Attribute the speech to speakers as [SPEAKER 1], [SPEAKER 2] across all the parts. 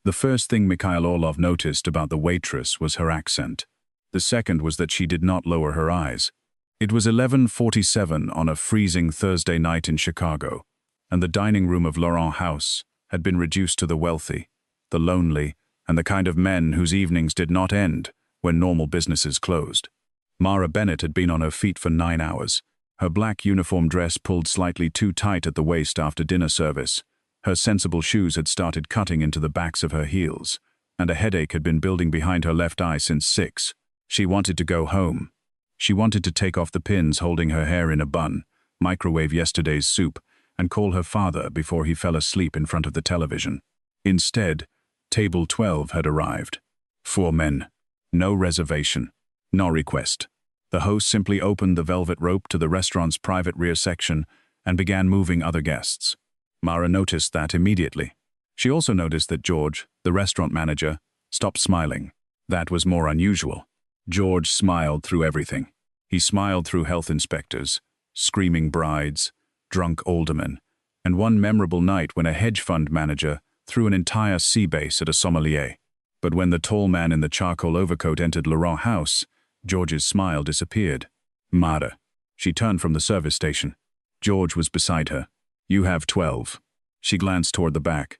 [SPEAKER 1] The first thing Mikhail Orlov noticed about the waitress was her accent. The second was that she did not lower her eyes. It was 11:47 on a freezing Thursday night in Chicago, and the dining room of Laurent House had been reduced to the wealthy, the lonely, and the kind of men whose evenings did not end when normal businesses closed. Mara Bennett had been on her feet for 9 hours, her black uniform dress pulled slightly too tight at the waist after dinner service. Her sensible shoes had started cutting into the backs of her heels, and a headache had been building behind her left eye since 6. She wanted to go home. She wanted to take off the pins holding her hair in a bun, microwave yesterday's soup, and call her father before he fell asleep in front of the television. Instead, table 12 had arrived. 4 men. No reservation. No request. The host simply opened the velvet rope to the restaurant's private rear section and began moving other guests. Mara noticed that immediately. She also noticed that George, the restaurant manager, stopped smiling. That was more unusual. George smiled through everything. He smiled through health inspectors, screaming brides, drunk aldermen, and one memorable night when a hedge fund manager threw an entire sea base at a sommelier. But when the tall man in the charcoal overcoat entered Laurent House, George's smile disappeared. Mara. She turned from the service station. George was beside her. You have 12. She glanced toward the back.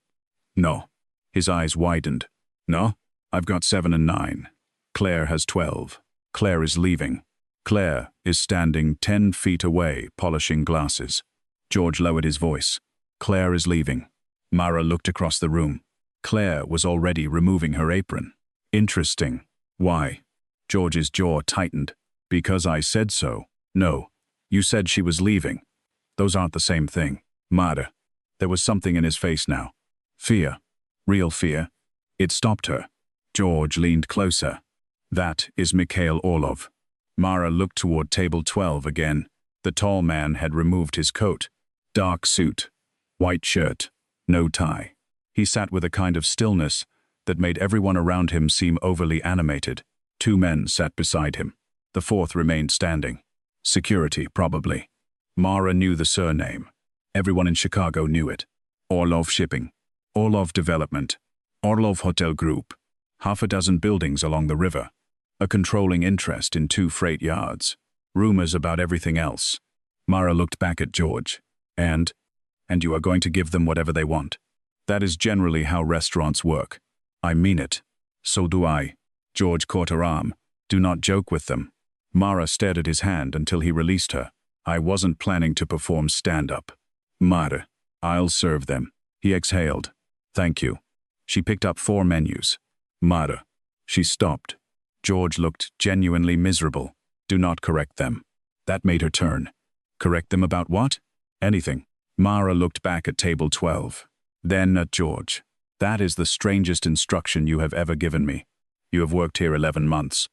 [SPEAKER 1] No. His eyes widened. No, I've got 7 and 9. Claire has 12. Claire is leaving. Claire is standing 10 feet away, polishing glasses. George lowered his voice. Claire is leaving. Mara looked across the room. Claire was already removing her apron. Interesting. Why? George's jaw tightened. Because I said so. No. You said she was leaving. Those aren't the same thing. Mara. There was something in his face now. Fear. Real fear. It stopped her. George leaned closer. That is Mikhail Orlov. Mara looked toward table 12 again. The tall man had removed his coat. Dark suit. White shirt. No tie. He sat with a kind of stillness that made everyone around him seem overly animated. 2 men sat beside him. The 4th remained standing. Security, probably. Mara knew the surname. Everyone in Chicago knew it. Orlov Shipping. Orlov Development. Orlov Hotel Group. 6 buildings along the river. A controlling interest in 2 freight yards. Rumors about everything else. Mara looked back at George. And you are going to give them whatever they want. That is generally how restaurants work. I mean it. So do I. George caught her arm. Do not joke with them. Mara stared at his hand until he released her. I wasn't planning to perform stand-up. Mara. I'll serve them. He exhaled. Thank you. She picked up 4 menus. Mara. She stopped. George looked genuinely miserable. Do not correct them. That made her turn. Correct them about what? Anything. Mara looked back at table 12. Then at George. That is the strangest instruction you have ever given me. You have worked here 11 months.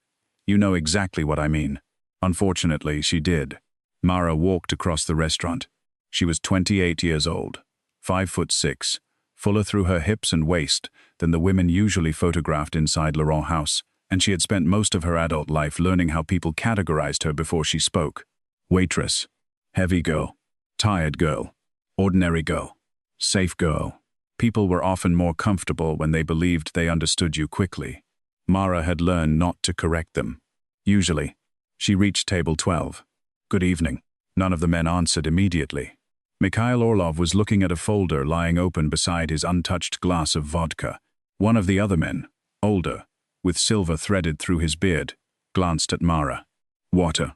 [SPEAKER 1] You know exactly what I mean. Unfortunately, she did. Mara walked across the restaurant. She was 28 years old, 5'6", fuller through her hips and waist than the women usually photographed inside Laurent House, and she had spent most of her adult life learning how people categorized her before she spoke. Waitress. Heavy girl. Tired girl. Ordinary girl. Safe girl. People were often more comfortable when they believed they understood you quickly. Mara had learned not to correct them. Usually. She reached table 12. Good evening. None of the men answered immediately. Mikhail Orlov was looking at a folder lying open beside his untouched glass of vodka. One of the other men, older, with silver threaded through his beard, glanced at Mara. Water.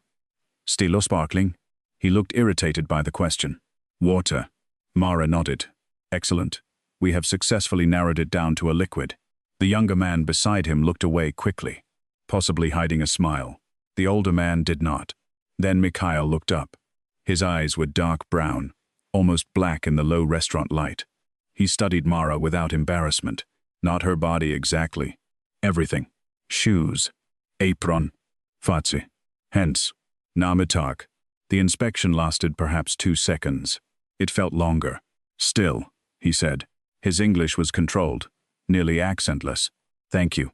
[SPEAKER 1] Still or sparkling? He looked irritated by the question. Water. Mara nodded. Excellent. We have successfully narrowed it down to a liquid. The younger man beside him looked away quickly, possibly hiding a smile. The older man did not. Then Mikhail looked up. His eyes were dark brown, almost black in the low restaurant light. He studied Mara without embarrassment. Not her body exactly. Everything. Shoes. Apron. Fatsi. Hence. Namitak. The inspection lasted perhaps 2 seconds. It felt longer. Still, he said. His English was controlled, nearly accentless. Thank you.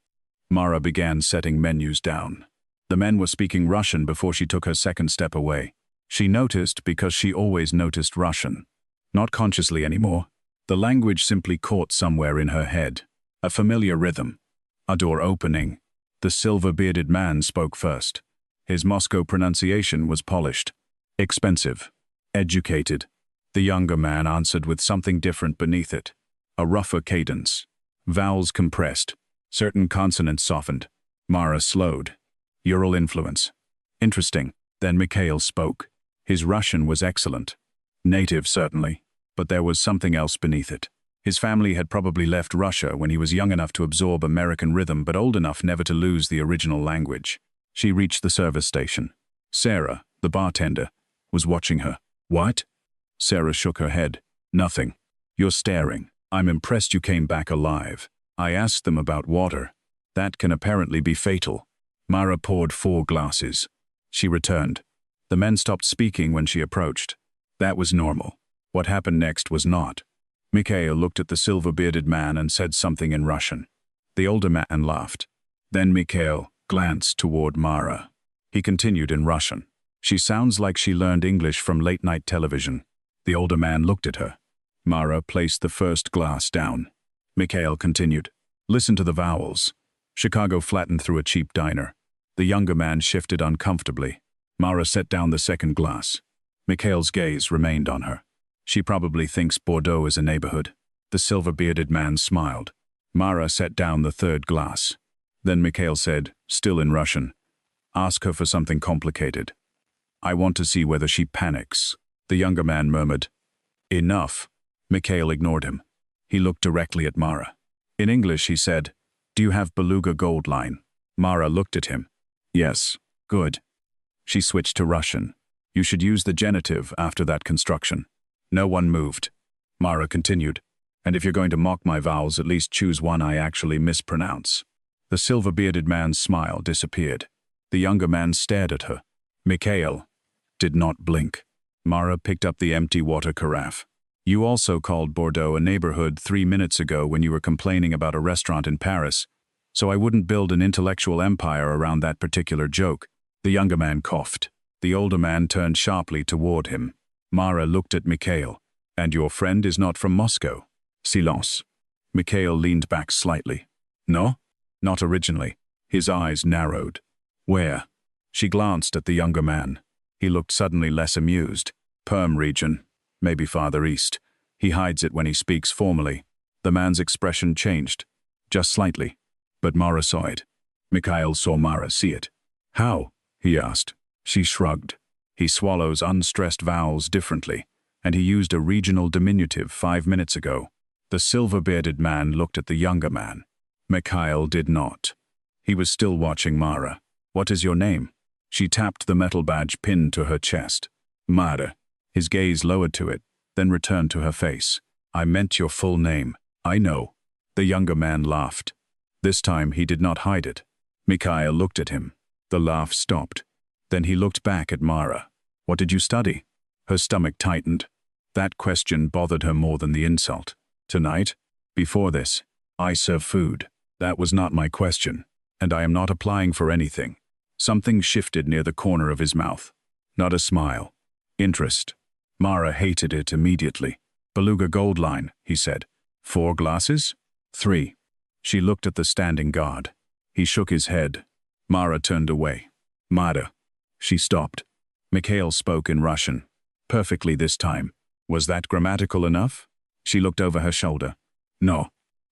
[SPEAKER 1] Mara began setting menus down. The men were speaking Russian before she took her second step away. She noticed because she always noticed Russian. Not consciously anymore. The language simply caught somewhere in her head. A familiar rhythm. A door opening. The silver-bearded man spoke first. His Moscow pronunciation was polished. Expensive. Educated. The younger man answered with something different beneath it. A rougher cadence. Vowels compressed. Certain consonants softened. Mara slowed. Ural influence. Interesting. Then Mikhail spoke. His Russian was excellent. Native, certainly. But there was something else beneath it. His family had probably left Russia when he was young enough to absorb American rhythm but old enough never to lose the original language. She reached the service station. Sarah, the bartender, was watching her. What? Sarah shook her head. Nothing. You're staring. I'm impressed you came back alive. I asked them about water. That can apparently be fatal. Mara poured 4 glasses. She returned. The men stopped speaking when she approached. That was normal. What happened next was not. Mikhail looked at the silver-bearded man and said something in Russian. The older man laughed. Then Mikhail glanced toward Mara. He continued in Russian. She sounds like she learned English from late-night television. The older man looked at her. Mara placed the first glass down. Mikhail continued. Listen to the vowels. Chicago flattened through a cheap diner. The younger man shifted uncomfortably. Mara set down the second glass. Mikhail's gaze remained on her. She probably thinks Bordeaux is a neighborhood. The silver-bearded man smiled. Mara set down the third glass. Then Mikhail said, still in Russian, ask her for something complicated. I want to see whether she panics. The younger man murmured, enough. Mikhail ignored him. He looked directly at Mara. In English, he said, do you have Beluga Gold Line? Mara looked at him. Yes. Good. She switched to Russian. You should use the genitive after that construction. No one moved. Mara continued. And if you're going to mock my vowels, at least choose one I actually mispronounce. The silver-bearded man's smile disappeared. The younger man stared at her. Mikhail did not blink. Mara picked up the empty water carafe. You also called Bordeaux a neighborhood 3 minutes ago when you were complaining about a restaurant in Paris, so I wouldn't build an intellectual empire around that particular joke. The younger man coughed. The older man turned sharply toward him. Mara looked at Mikhail. And your friend is not from Moscow? Silence. Mikhail leaned back slightly. No? Not originally. His eyes narrowed. Where? She glanced at the younger man. He looked suddenly less amused. Perm region. Maybe farther east. He hides it when he speaks formally. The man's expression changed. Just slightly. But Mara saw it. Mikhail saw Mara see it. How? He asked. She shrugged. He swallows unstressed vowels differently, and he used a regional diminutive 5 minutes ago. The silver-bearded man looked at the younger man. Mikhail did not. He was still watching Mara. What is your name? She tapped the metal badge pinned to her chest. Mara. His gaze lowered to it, then returned to her face. I meant your full name. I know. The younger man laughed. This time he did not hide it. Mikhail looked at him. The laugh stopped. Then he looked back at Mara. What did you study? Her stomach tightened. That question bothered her more than the insult. Tonight? Before this? I serve food. That was not my question. And I am not applying for anything. Something shifted near the corner of his mouth. Not a smile. Interest. Mara hated it immediately. Beluga Gold Line, he said. 4 glasses? 3. She looked at the standing guard. He shook his head. Mara turned away. Mara. She stopped. Mikhail spoke in Russian. Perfectly this time. Was that grammatical enough? She looked over her shoulder. No.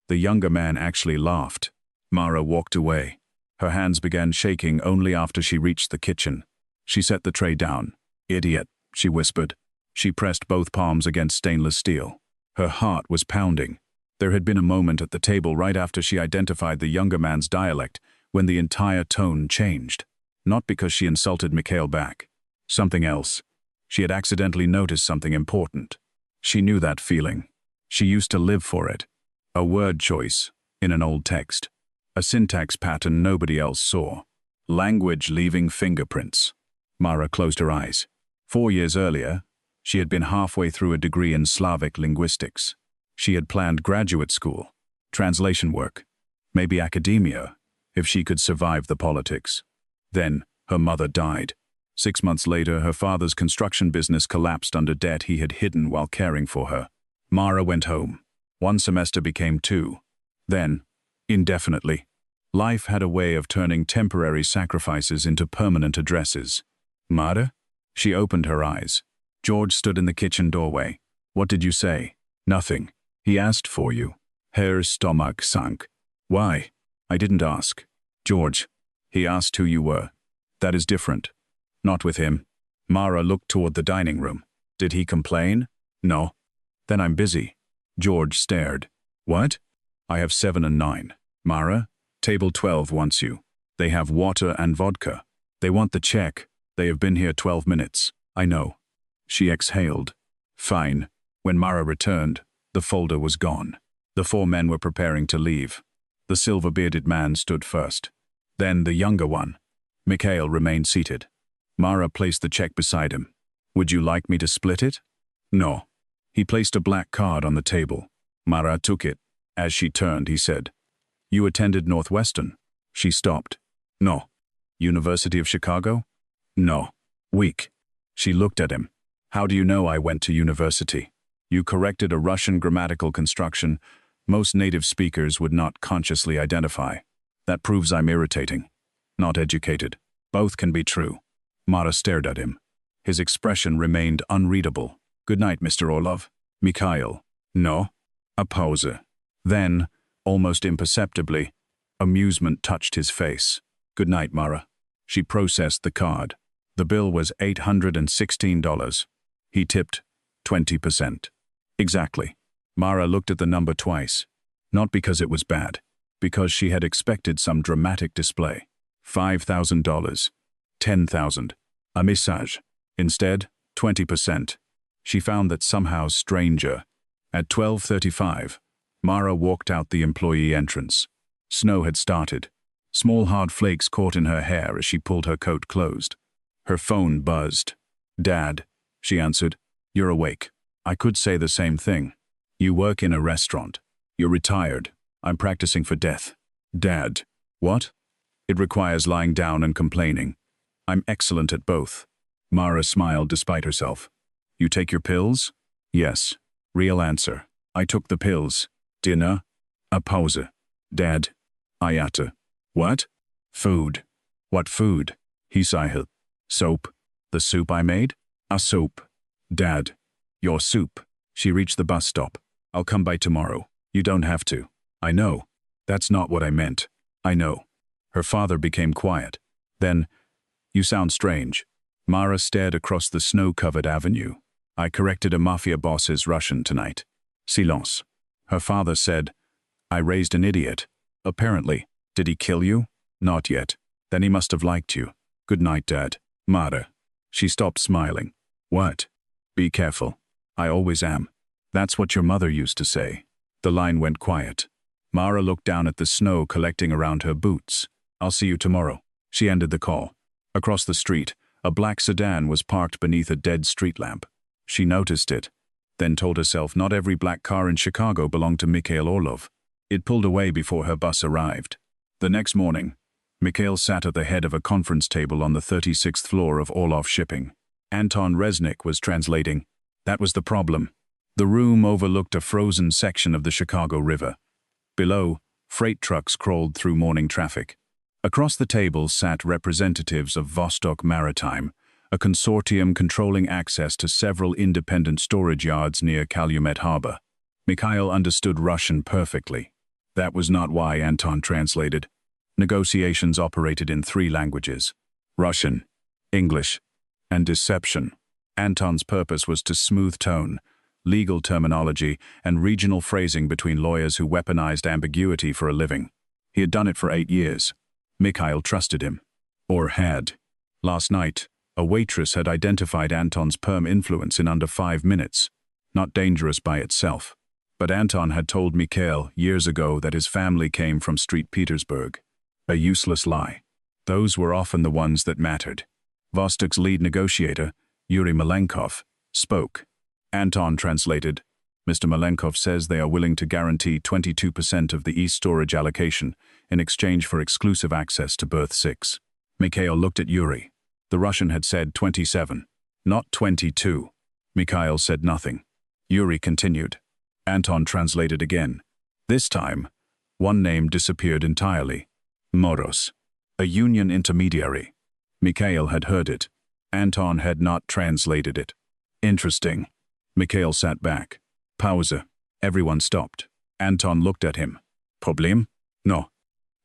[SPEAKER 1] The younger man actually laughed. Mara walked away. Her hands began shaking only after she reached the kitchen. She set the tray down. Idiot, she whispered. She pressed both palms against stainless steel. Her heart was pounding. There had been a moment at the table right after she identified the younger man's dialect when the entire tone changed. Not because she insulted Mikhail back. Something else. She had accidentally noticed something important. She knew that feeling. She used to live for it. A word choice in an old text. A syntax pattern nobody else saw. Language leaving fingerprints. Mara closed her eyes. 4 years earlier, she had been halfway through a degree in Slavic linguistics. She had planned graduate school, translation work, maybe academia, if she could survive the politics. Then, her mother died. 6 months later, her father's construction business collapsed under debt he had hidden while caring for her. Mara went home. 1 semester became 2. Then, Indefinitely. Life had a way of turning temporary sacrifices into permanent addresses. Mara? She opened her eyes. George stood in the kitchen doorway. What did you say? Nothing. He asked for you. Her stomach sank. Why? I didn't ask. George. He asked who you were. That is different. Not with him. Mara looked toward the dining room. Did he complain? No. Then I'm busy. George stared. What? I have 7 and 9. Mara, table 12 wants you. They have water and vodka. They want the check. They have been here 12 minutes. I know. She exhaled. Fine. When Mara returned, the folder was gone. The 4 men were preparing to leave. The silver-bearded man stood first. Then the younger one. Mikhail remained seated. Mara placed the check beside him. Would you like me to split it? No. He placed a black card on the table. Mara took it. As she turned, he said, You attended Northwestern. She stopped. No. University of Chicago? No. Weak. She looked at him. How do you know I went to university? You corrected a Russian grammatical construction most native speakers would not consciously identify. That proves I'm irritating. Not educated. Both can be true. Mara stared at him. His expression remained unreadable. Good night, Mr. Orlov. Mikhail. No. A pause. Then, almost imperceptibly, amusement touched his face. Good night, Mara. She processed the card. The bill was $816. He tipped 20%. Exactly. Mara looked at the number twice. Not because it was bad, because she had expected some dramatic display. $5,000. $10,000. A message. Instead, 20%. She found that somehow stranger. At 12:35, Mara walked out the employee entrance. Snow had started. Small hard flakes caught in her hair as she pulled her coat closed. Her phone buzzed. Dad, she answered. You're awake. I could say the same thing. You work in a restaurant. You're retired. I'm practicing for death. Dad. What? It requires lying down and complaining. I'm excellent at both. Mara smiled despite herself. You take your pills? Yes. Real answer. I took the pills. Dinner? A pause. Dad. Ayata. What? Food. What food? Hisaiha. Soap. The soup I made? A soup. Dad. Your soup. She reached the bus stop. I'll come by tomorrow. You don't have to. I know. That's not what I meant. I know. Her father became quiet. Then, you sound strange. Mara stared across the snow-covered avenue. I corrected a mafia boss's Russian tonight. Silence. Her father said, I raised an idiot. Apparently. Did he kill you? Not yet. Then he must have liked you. Good night, Dad. Mara. She stopped smiling. What? Be careful. I always am. That's what your mother used to say. The line went quiet. Mara looked down at the snow collecting around her boots. I'll see you tomorrow. She ended the call. Across the street, a black sedan was parked beneath a dead street lamp. She noticed it, then told herself not every black car in Chicago belonged to Mikhail Orlov. It pulled away before her bus arrived. The next morning, Mikhail sat at the head of a conference table on the 36th floor of Orlov Shipping. Anton Resnick was translating. That was the problem. The room overlooked a frozen section of the Chicago River. Below, freight trucks crawled through morning traffic. Across the table sat representatives of Vostok Maritime, a consortium controlling access to several independent storage yards near Calumet Harbor. Mikhail understood Russian perfectly. That was not why Anton translated. Negotiations operated in 3 languages: Russian, English, and deception. Anton's purpose was to smooth tone, legal terminology, and regional phrasing between lawyers who weaponized ambiguity for a living. He had done it for 8 years. Mikhail trusted him. Or had. Last night, a waitress had identified Anton's perm influence in under 5 minutes. Not dangerous by itself. But Anton had told Mikhail years ago that his family came from St. Petersburg. A useless lie. Those were often the ones that mattered. Vostok's lead negotiator, Yuri Malenkov, spoke. Anton translated, Mr. Malenkov says they are willing to guarantee 22% of the East storage allocation in exchange for exclusive access to berth 6. Mikhail looked at Yuri. The Russian had said 27, not 22. Mikhail said nothing. Yuri continued. Anton translated again. This time, One name disappeared entirely. Moros. A union intermediary. Mikhail had heard it. Anton had not translated it. Interesting. Mikhail sat back. Pause. Everyone stopped. Anton looked at him. Problem? No.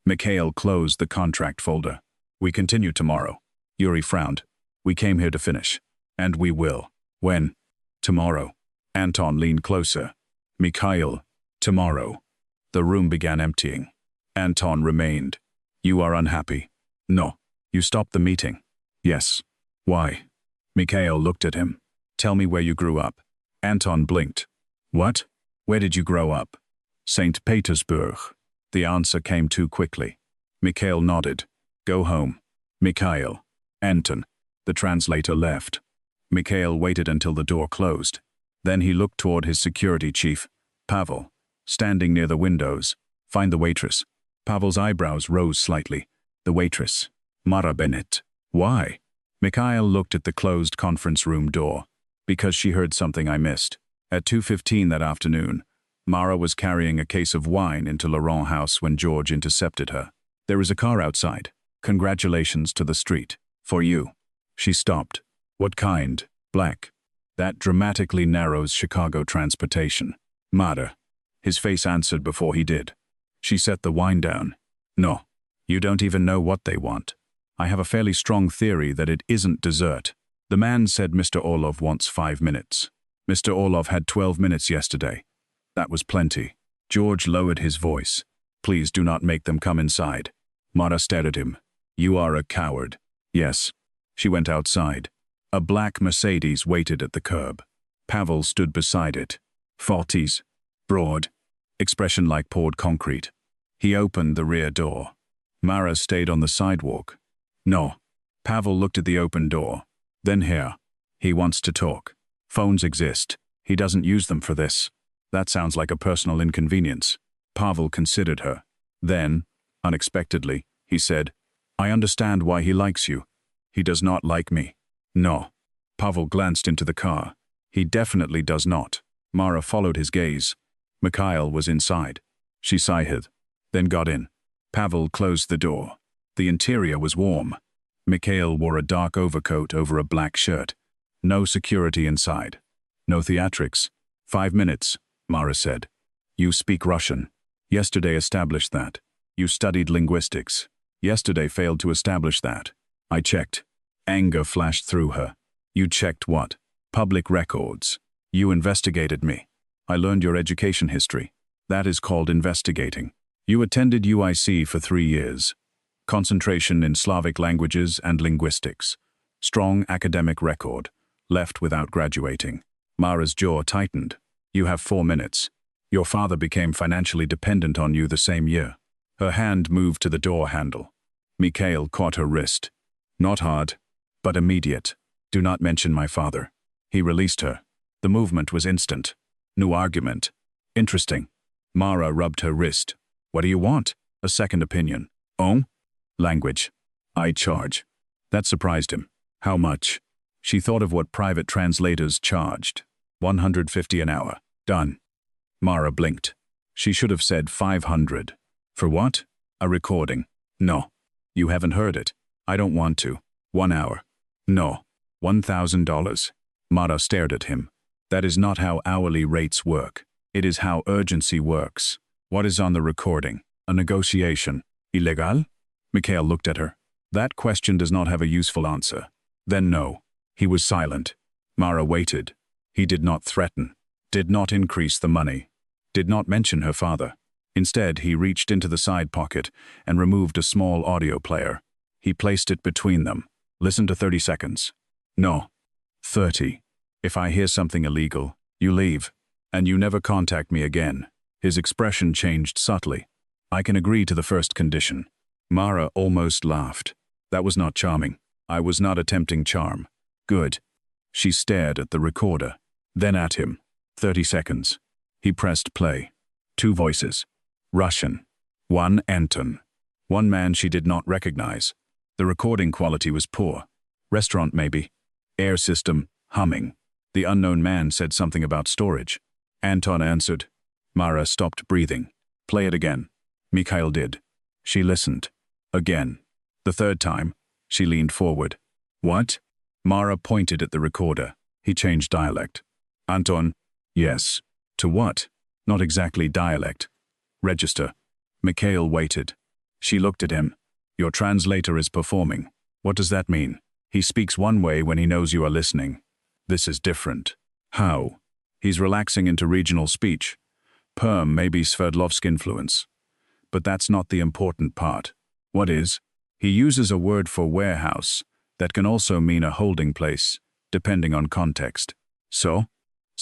[SPEAKER 1] Mikhail closed the contract folder. We continue tomorrow. Yuri frowned. We came here to finish. And we will. When? Tomorrow. Anton leaned closer. Mikhail. Tomorrow. The room began emptying. Anton remained. You are unhappy. No. You stopped the meeting. Yes. Why? Mikhail looked at him. Tell me where you grew up. Anton blinked. What? Where did you grow up? St. Petersburg. The answer came too quickly. Mikhail nodded. Go home. Mikhail. Anton. The translator left. Mikhail waited until the door closed. Then he looked toward his security chief, Pavel, standing near the windows. Find the waitress. Pavel's eyebrows rose slightly. The waitress. Mara Bennett. Why? Mikhail looked at the closed conference room door. Because she heard something I missed. At 2:15 that afternoon, Mara was carrying a case of wine into Laurent's house when George intercepted her. There is a car outside. Congratulations to the street. For you. She stopped. What kind? Black. That dramatically narrows Chicago transportation. Mara. His face answered before he did. She set the wine down. No. You don't even know what they want. I have a fairly strong theory that it isn't dessert. The man said Mr. Orlov wants 5 minutes. Mr. Orlov had 12 minutes yesterday. That was plenty. George lowered his voice. Please do not make them come inside. Mara stared at him. You are a coward. Yes. She went outside. A black Mercedes waited at the curb. Pavel stood beside it. 40s. Broad. Expression like poured concrete. He opened the rear door. Mara stayed on the sidewalk. No. Pavel looked at the open door. Then here. He wants to talk. Phones exist. He doesn't use them for this. That sounds like a personal inconvenience. Pavel considered her. Then, unexpectedly, he said, I understand why he likes you. He does not like me. No. Pavel glanced into the car. He definitely does not. Mara followed his gaze. Mikhail was inside. She sighed, then got in. Pavel closed the door. The interior was warm. Mikhail wore a dark overcoat over a black shirt. No security inside. No theatrics. 5 minutes, Mara said. You speak Russian. Yesterday established that. You studied linguistics. Yesterday failed to establish that. I checked. Anger flashed through her. You checked what? Public records. You investigated me. I learned your education history. That is called investigating. You attended UIC for 3 years. Concentration in Slavic languages and linguistics. Strong academic record. Left without graduating. Mara's jaw tightened. You have 4 minutes. Your father became financially dependent on you the same year. Her hand moved to the door handle. Mikhail caught her wrist. Not hard, but immediate. Do not mention my father. He released her. The movement was instant. No argument. Interesting. Mara rubbed her wrist. What do you want? A second opinion. Oh? Language. I charge. That surprised him. How much? She thought of what private translators charged. 150 an hour. Done. Mara blinked. She should have said 500. For what? A recording. No. You haven't heard it. I don't want to. 1 hour. No. $1,000. Mara stared at him. That is not how hourly rates work. It is how urgency works. What is on the recording? A negotiation. Illegal? Mikhail looked at her. That question does not have a useful answer. Then no. He was silent. Mara waited. He did not threaten. Did not increase the money. Did not mention her father. Instead, he reached into the side pocket and removed a small audio player. He placed it between them. Listen to 30 seconds. No. 30. If I hear something illegal, you leave. And you never contact me again. His expression changed subtly. I can agree to the first condition. Mara almost laughed. That was not charming. I was not attempting charm. Good. She stared at the recorder. Then at him. 30 seconds. He pressed play. 2 voices. Russian. 1 Anton. 1 man she did not recognize. The recording quality was poor. Restaurant maybe. Air system, humming. The unknown man said something about storage. Anton answered. Mara stopped breathing. Play it again. Mikhail did. She listened. Again. The third time, she leaned forward. What? Mara pointed at the recorder. He changed dialect. Anton? Yes. To what? Not exactly dialect. Register. Mikhail waited. She looked at him. Your translator is performing. What does that mean? He speaks one way when he knows you are listening. This is different. How? He's relaxing into regional speech. Perm may be Sverdlovsk influence. But that's not the important part. What is? He uses a word for warehouse that can also mean a holding place, depending on context. So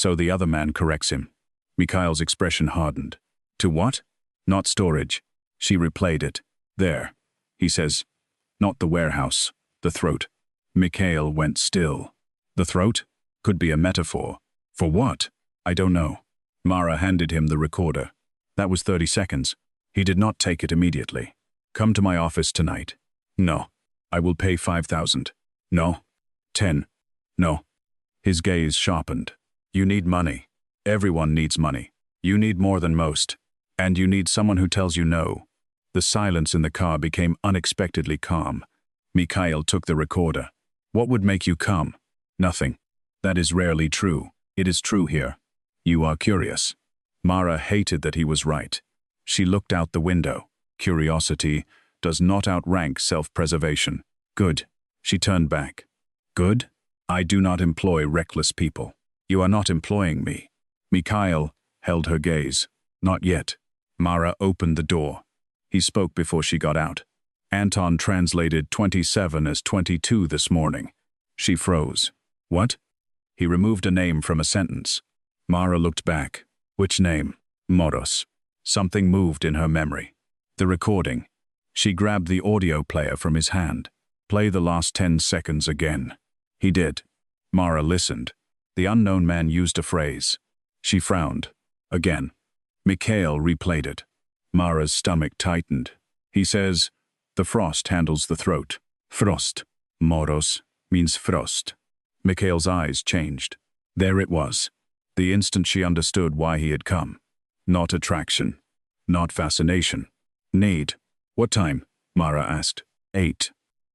[SPEAKER 1] the other man corrects him. Mikhail's expression hardened. To what? Not storage. She replayed it. There. He says. Not the warehouse. The throat. Mikhail went still. The throat? Could be a metaphor. For what? I don't know. Mara handed him the recorder. That was 30 seconds. He did not take it immediately. Come to my office tonight. No. I will pay 5,000. No. 10. No. His gaze sharpened. You need money. Everyone needs money. You need more than most. And you need someone who tells you no. The silence in the car became unexpectedly calm. Mikhail took the recorder. What would make you come? Nothing. That is rarely true. It is true here. You are curious. Mara hated that he was right. She looked out the window. Curiosity does not outrank self-preservation. Good. She turned back. Good? I do not employ reckless people. You are not employing me. Mikhail held her gaze. Not yet. Mara opened the door. He spoke before she got out. Anton translated 27 as 22 this morning. She froze. What? He removed a name from a sentence. Mara looked back. Which name? Moros. Something moved in her memory. The recording. She grabbed the audio player from his hand. Play the last 10 seconds again. He did. Mara listened. The unknown man used a phrase. She frowned. Again. Mikhail replayed it. Mara's stomach tightened. He says, the frost handles the throat. Frost. Moros means frost. Mikhail's eyes changed. There it was. The instant she understood why he had come. Not attraction. Not fascination. Need. What time? Mara asked. 8.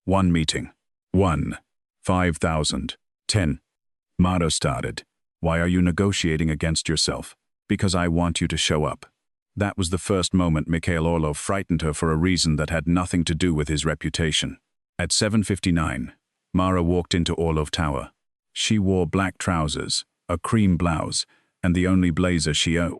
[SPEAKER 1] 1 meeting. 1. 5,000. 10. Mara started. Why are you negotiating against yourself? Because I want you to show up. That was the first moment Mikhail Orlov frightened her for a reason that had nothing to do with his reputation. At 7:59, Mara walked into Orlov Tower. She wore black trousers, a cream blouse, and the only blazer she owned.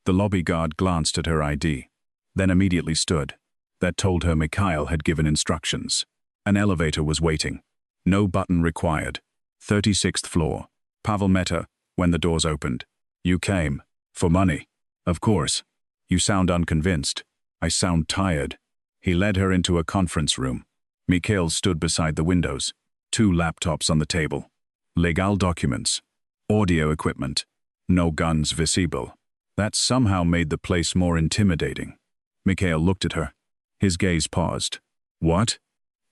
[SPEAKER 1] The lobby guard glanced at her ID, then immediately stood. That told her Mikhail had given instructions. An elevator was waiting. No button required. 36th floor. Pavel met her when the doors opened. You came. For money. Of course. You sound unconvinced. I sound tired. He led her into a conference room. Mikhail stood beside the windows. 2 laptops on the table. Legal documents. Audio equipment. No guns visible. That somehow made the place more intimidating. Mikhail looked at her. His gaze paused. What?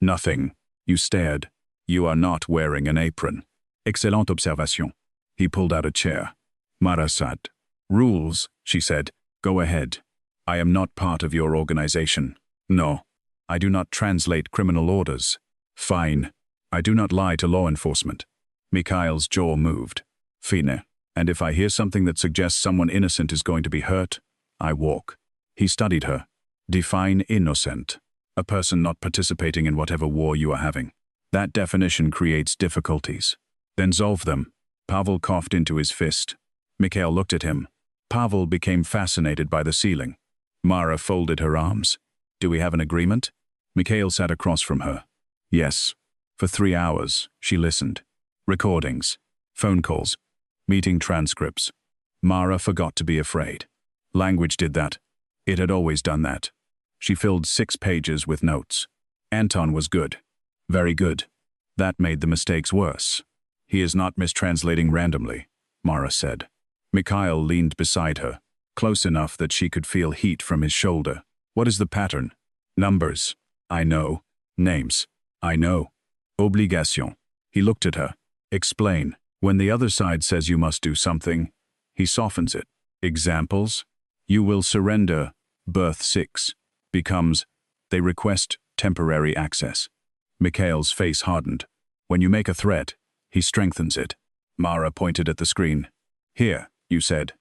[SPEAKER 1] Nothing. You stared. You are not wearing an apron. Excellente observation. He pulled out a chair. Mara sat. Rules, she said. Go ahead. I am not part of your organization. No. I do not translate criminal orders. Fine. I do not lie to law enforcement. Mikhail's jaw moved. Fine. And if I hear something that suggests someone innocent is going to be hurt, I walk. He studied her. Define innocent. A person not participating in whatever war you are having. That definition creates difficulties. Then solve them. Pavel coughed into his fist. Mikhail looked at him. Pavel became fascinated by the ceiling. Mara folded her arms. Do we have an agreement? Mikhail sat across from her. Yes. For 3 hours, she listened. Recordings. Phone calls. Meeting transcripts. Mara forgot to be afraid. Language did that. It had always done that. She filled 6 pages with notes. Anton was good. Very good. That made the mistakes worse. He is not mistranslating randomly, Mara said. Mikhail leaned beside her, close enough that she could feel heat from his shoulder. What is the pattern? Numbers. I know. Names. I know. Obligation. He looked at her. Explain. When the other side says you must do something, he softens it. Examples? You will surrender Berth 6 becomes, they request temporary access. Mikhail's face hardened. When you make a threat, he strengthens it. Mara pointed at the screen. Here, you said.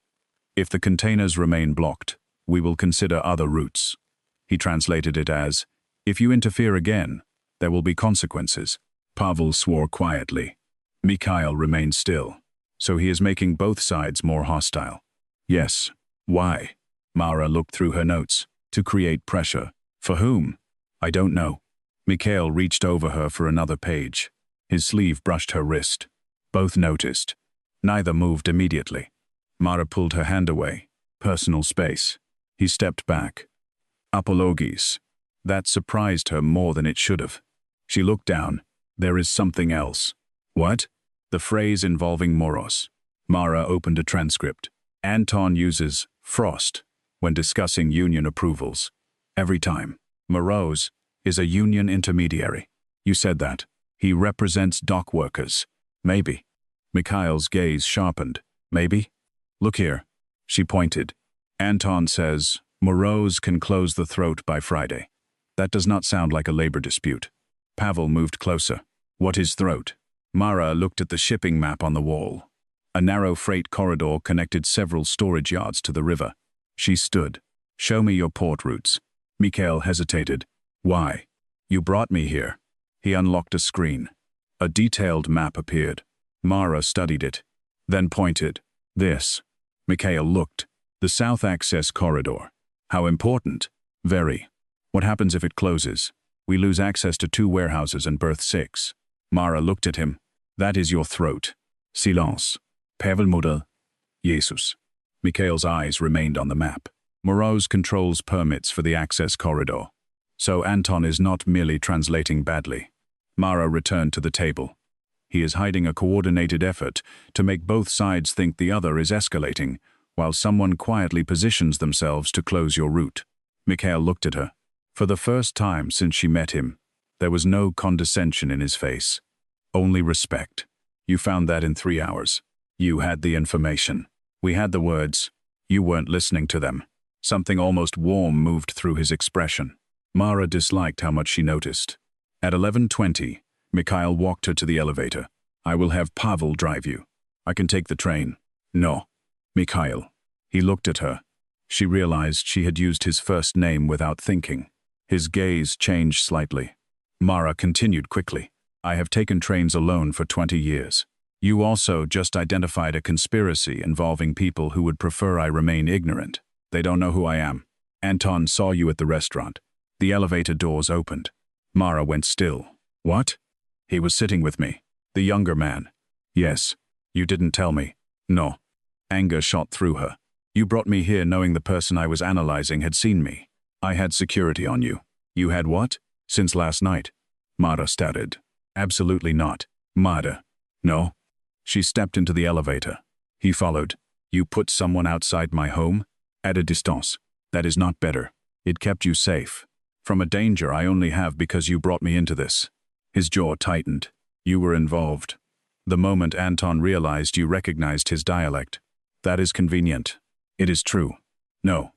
[SPEAKER 1] If the containers remain blocked, we will consider other routes. He translated it as, if you interfere again, there will be consequences. Pavel swore quietly. Mikhail remained still. So he is making both sides more hostile. Yes. Why? Mara looked through her notes. To create pressure. For whom? I don't know. Mikhail reached over her for another page. His sleeve brushed her wrist. Both noticed. Neither moved immediately. Mara pulled her hand away. Personal space. He stepped back. Apologies. That surprised her more than it should have. She looked down. There is something else. What? The phrase involving Moros. Mara opened a transcript. Anton uses frost when discussing union approvals. Every time. Moros is a union intermediary. You said that. He represents dock workers. Maybe. Mikhail's gaze sharpened. Maybe? Look here. She pointed. Anton says, Moros can close the throat by Friday. That does not sound like a labor dispute. Pavel moved closer. What is throat? Mara looked at the shipping map on the wall. A narrow freight corridor connected several storage yards to the river. She stood. Show me your port routes. Mikhail hesitated. Why? You brought me here. He unlocked a screen. A detailed map appeared. Mara studied it, then pointed. This. Mikhail looked. The south access corridor. How important? Very. What happens if it closes? We lose access to 2 warehouses and berth 6. Mara looked at him. That is your throat. Silence. Pavel Muda. Jesus. Mikhail's eyes remained on the map. Moros controls permits for the access corridor. So Anton is not merely translating badly. Mara returned to the table. He is hiding a coordinated effort to make both sides think the other is escalating, while someone quietly positions themselves to close your route. Mikhail looked at her. For the first time since she met him, there was no condescension in his face. Only respect. You found that in 3 hours. You had the information. We had the words. You weren't listening to them. Something almost warm moved through his expression. Mara disliked how much she noticed. At 11:20, Mikhail walked her to the elevator. I will have Pavel drive you. I can take the train. No. Mikhail. He looked at her. She realized she had used his first name without thinking. His gaze changed slightly. Mara continued quickly. I have taken trains alone for 20 years. You also just identified a conspiracy involving people who would prefer I remain ignorant. They don't know who I am. Anton saw you at the restaurant. The elevator doors opened. Mara went still. What? He was sitting with me. The younger man. Yes. You didn't tell me. No. Anger shot through her. You brought me here knowing the person I was analyzing had seen me. I had security on you. You had what? Since last night. Mara stuttered. Absolutely not. Mara. No. She stepped into the elevator. He followed. You put someone outside my home? At a distance. That is not better. It kept you safe. From a danger I only have because you brought me into this. His jaw tightened. You were involved. The moment Anton realized you recognized his dialect. That is convenient. It is true. No.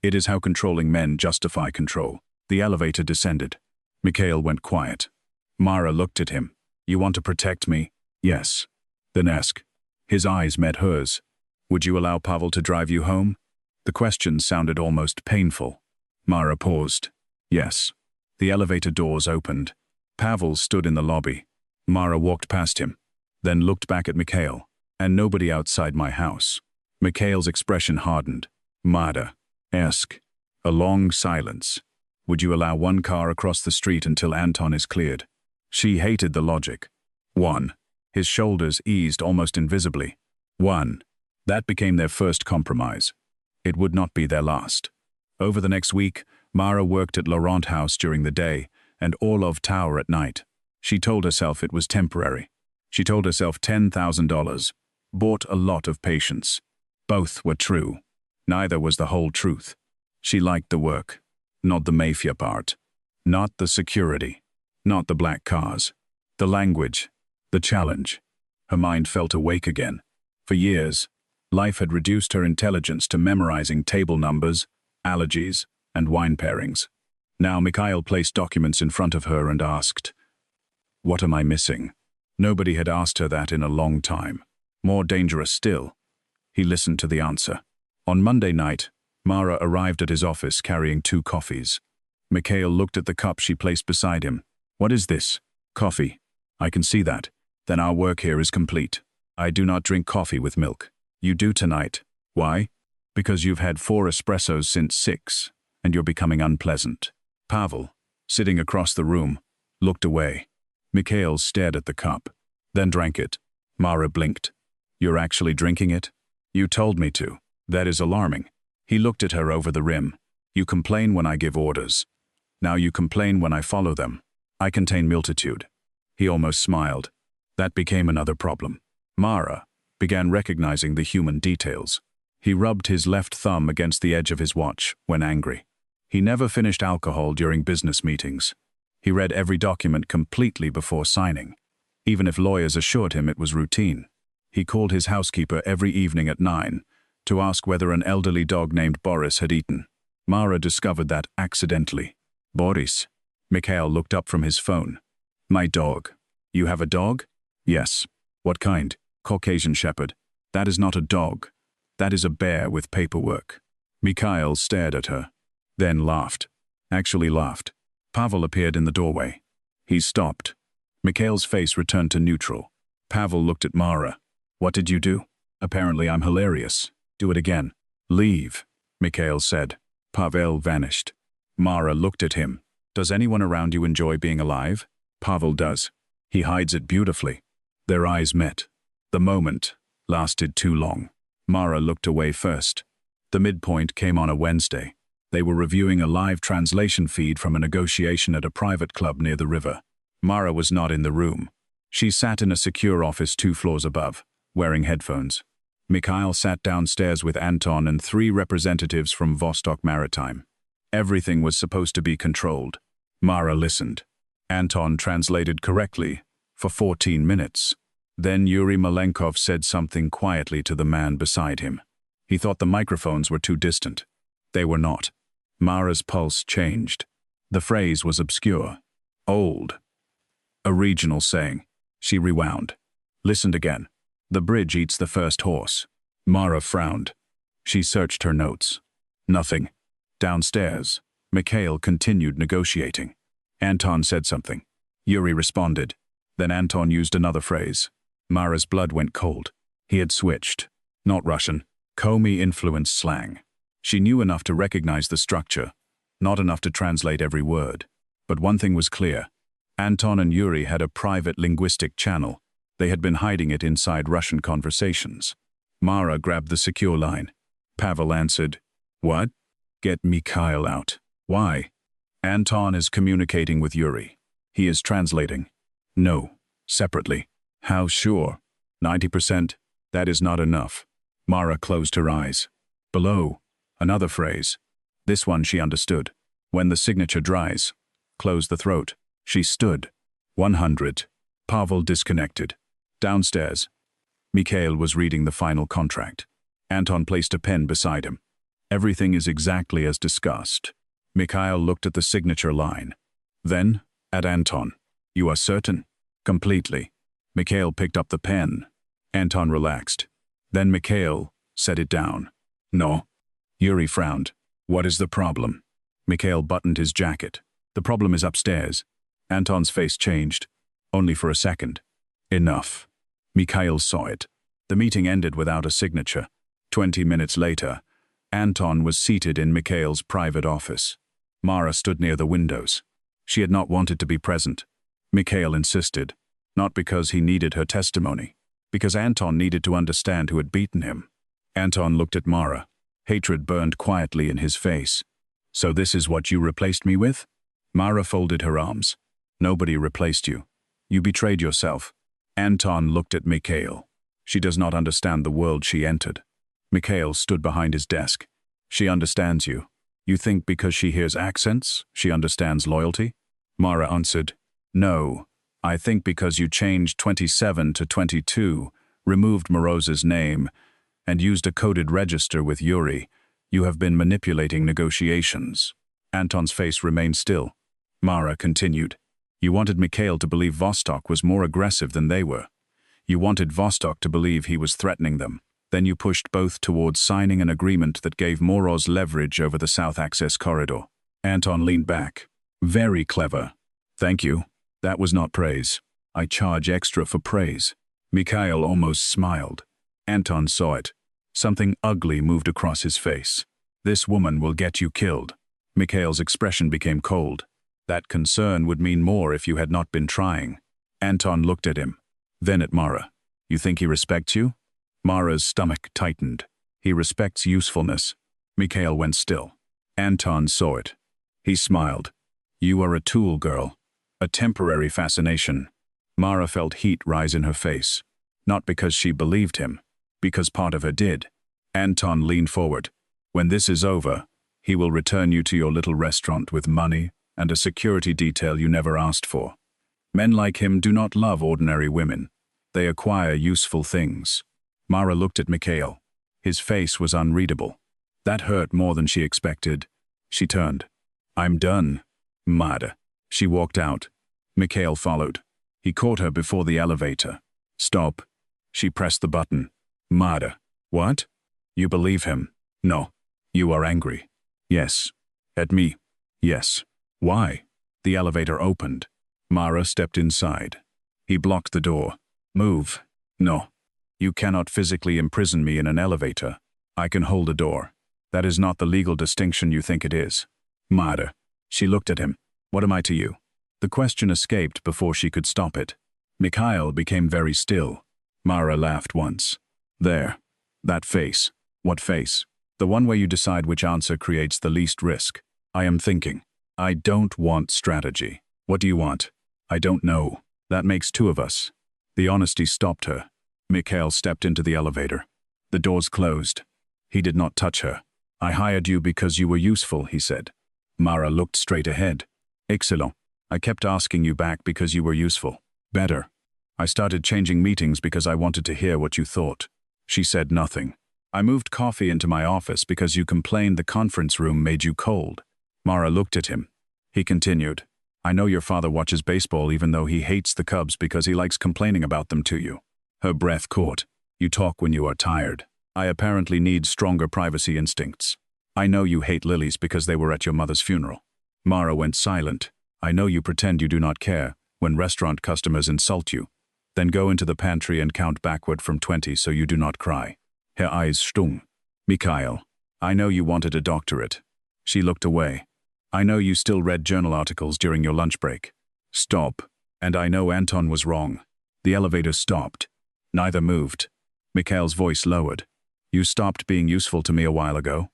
[SPEAKER 1] It is how controlling men justify control. The elevator descended. Mikhail went quiet. Mara looked at him. You want to protect me? Yes. Then ask. His eyes met hers. Would you allow Pavel to drive you home? The question sounded almost painful. Mara paused. Yes. The elevator doors opened. Pavel stood in the lobby. Mara walked past him, then looked back at Mikhail. And nobody outside my house. Mikhail's expression hardened. Mara. Ask. A long silence. Would you allow one car across the street until Anton is cleared? She hated the logic. 1. His shoulders eased almost invisibly. 1. That became their first compromise. It would not be their last. Over the next week, Mara worked at Laurent House during the day and Orlov Tower at night. She told herself it was temporary. She told herself $10,000. Bought a lot of patience. Both were true. Neither was the whole truth. She liked the work. Not the mafia part. Not the security. Not the black cars. The language. The challenge. Her mind felt awake again. For years, life had reduced her intelligence to memorizing table numbers, allergies, and wine pairings. Now Mikhail placed documents in front of her and asked, "What am I missing?" Nobody had asked her that in a long time. More dangerous still, he listened to the answer. On Monday night, Mara arrived at his office carrying 2 coffees. Mikhail looked at the cup she placed beside him. "What is this?" "Coffee." "I can see that. Then our work here is complete. I do not drink coffee with milk. You do tonight. Why? Because you've had 4 espressos since 6, and you're becoming unpleasant." Pavel, sitting across the room, looked away. Mikhail stared at the cup, then drank it. Mara blinked. "You're actually drinking it? You told me to. That is alarming." He looked at her over the rim. "You complain when I give orders. Now you complain when I follow them. I contain multitude." He almost smiled. That became another problem. Mara began recognizing the human details. He rubbed his left thumb against the edge of his watch when angry. He never finished alcohol during business meetings. He read every document completely before signing, even if lawyers assured him it was routine. He called his housekeeper every evening at 9 to ask whether an elderly dog named Boris had eaten. Mara discovered that accidentally. "Boris." Mikhail looked up from his phone. "My dog." "You have a dog?" "Yes." "What kind?" "Caucasian Shepherd." "That is not a dog. That is a bear with paperwork." Mikhail stared at her, then laughed. Actually laughed. Pavel appeared in the doorway. He stopped. Mikhail's face returned to neutral. Pavel looked at Mara. "What did you do?" "Apparently I'm hilarious." "Do it again." "Leave," Mikhail said. Pavel vanished. Mara looked at him. "Does anyone around you enjoy being alive?" "Pavel does. He hides it beautifully." Their eyes met. The moment lasted too long. Mara looked away first. The midpoint came on a Wednesday. They were reviewing a live translation feed from a negotiation at a private club near the river. Mara was not in the room. She sat in a secure office 2 floors above, wearing headphones. Mikhail sat downstairs with Anton and 3 representatives from Vostok Maritime. Everything was supposed to be controlled. Mara listened. Anton translated correctly for 14 minutes. Then Yuri Malenkov said something quietly to the man beside him. He thought the microphones were too distant. They were not. Mara's pulse changed. The phrase was obscure, old, a regional saying. She rewound. Listened again. "The bridge eats the first horse." Mara frowned. She searched her notes. Nothing. Downstairs, Mikhail continued negotiating. Anton said something. Yuri responded. Then Anton used another phrase. Mara's blood went cold. He had switched. Not Russian. Komi-influenced slang. She knew enough to recognize the structure, not enough to translate every word. But one thing was clear. Anton and Yuri had a private linguistic channel. They had been hiding it inside Russian conversations. Mara grabbed the secure line. Pavel answered, "What?" "Get Mikhail out." "Why?" "Anton is communicating with Yuri. He is translating." "No. Separately." "How sure?" 90%. "That is not enough." Mara closed her eyes. Below, another phrase. This one she understood. "When the signature dries, close the throat." She stood. 100. Pavel disconnected. Downstairs, Mikhail was reading the final contract. Anton placed a pen beside him. "Everything is exactly as discussed." Mikhail looked at the signature line. Then, at Anton. "You are certain?" "Completely." Mikhail picked up the pen. Anton relaxed. Then Mikhail set it down. "No." Yuri frowned. "What is the problem?" Mikhail buttoned his jacket. "The problem is upstairs." Anton's face changed. Only for a second. Enough. Mikhail saw it. The meeting ended without a signature. 20 minutes later, Anton was seated in Mikhail's private office. Mara stood near the windows. She had not wanted to be present. Mikhail insisted, not because he needed her testimony, because Anton needed to understand who had beaten him. Anton looked at Mara. Hatred burned quietly in his face. "So this is what you replaced me with?" Mara folded her arms. "Nobody replaced you. You betrayed yourself." Anton looked at Mikhail. She does not understand the world she entered. Mikhail stood behind his desk. "She understands you. You think because she hears accents, she understands loyalty?" Mara answered, "No. I think because you changed 27 to 22, removed Moroza's name, and used a coded register with Yuri, You have been manipulating negotiations. Anton's face remained still. Mara continued. You wanted Mikhail to believe Vostok was more aggressive than they were. You wanted Vostok to believe he was threatening them. Then you pushed both towards signing an agreement that gave Moroz leverage over the South Access Corridor. Anton leaned back. Very clever. Thank you. That was not praise. I charge extra for praise. Mikhail almost smiled. Anton saw it. Something ugly moved across his face. This woman will get you killed. Mikhail's expression became cold. That concern would mean more if you had not been trying. Anton looked at him, then at Mara. You think he respects you? Mara's stomach tightened. He respects usefulness. Mikhail went still. Anton saw it. He smiled. You are a tool, girl. A temporary fascination. Mara felt heat rise in her face. Not because she believed him, because part of her did. Anton leaned forward. When this is over, he will return you to your little restaurant with money and a security detail you never asked for. Men like him do not love ordinary women. They acquire useful things. Mara looked at Mikhail. His face was unreadable. That hurt more than she expected. She turned. I'm done. Mara. She walked out. Mikhail followed. He caught her before the elevator. Stop. She pressed the button. Mara. What? You believe him? No. You are angry. Yes. At me? Yes. Why? The elevator opened. Mara stepped inside. He blocked the door. Move. No. You cannot physically imprison me in an elevator. I can hold a door. That is not the legal distinction you think it is. Mara. She looked at him. What am I to you? The question escaped before she could stop it. Mikhail became very still. Mara laughed once. There. That face. What face? The one where you decide which answer creates the least risk. I am thinking. I don't want strategy. What do you want? I don't know. That makes two of us. The honesty stopped her. Mikhail stepped into the elevator. The doors closed. He did not touch her. I hired you because you were useful, he said. Mara looked straight ahead. Excellent. I kept asking you back because you were useful. Better. I started changing meetings because I wanted to hear what you thought. She said nothing. I moved coffee into my office because you complained the conference room made you cold. Mara looked at him. He continued. I know your father watches baseball even though he hates the Cubs because he likes complaining about them to you. Her breath caught. You talk when you are tired. I apparently need stronger privacy instincts. I know you hate lilies because they were at your mother's funeral. Mara went silent. I know you pretend you do not care when restaurant customers insult you. Then go into the pantry and count backward from 20 so you do not cry. Her eyes stung. Mikhail, I know you wanted a doctorate. She looked away. I know you still read journal articles during your lunch break. Stop. And I know Anton was wrong. The elevator stopped. Neither moved. Mikhail's voice lowered. You stopped being useful to me a while ago.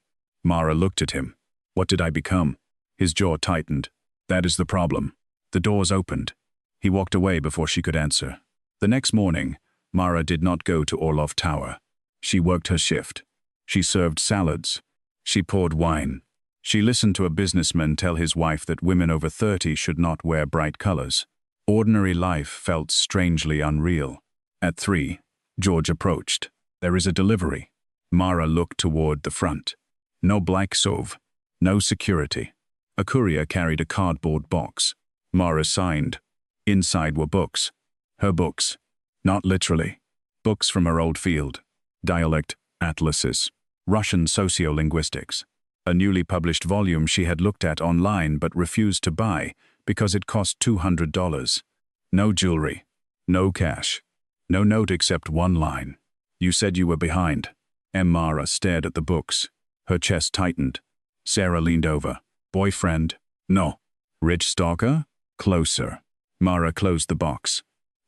[SPEAKER 1] Mara looked at him. What did I become? His jaw tightened. That is the problem. The doors opened. He walked away before she could answer. The next morning, Mara did not go to Orlov Tower. She worked her shift. She served salads. She poured wine. She listened to a businessman tell his wife that women over 30 should not wear bright colors. Ordinary life felt strangely unreal. At 3, George approached. There is a delivery. Mara looked toward the front. No Blacksov. No security. A courier carried a cardboard box. Mara signed. Inside were books. Her books. Not literally. Books from her old field. Dialect, atlases. Russian sociolinguistics. A newly published volume she had looked at online but refused to buy because it cost $200. No jewelry. No cash. No note except one line. You said you were behind. Mara stared at the books. Her chest tightened. Sarah leaned over. Boyfriend? No. Rich stalker? Closer. Mara closed the box.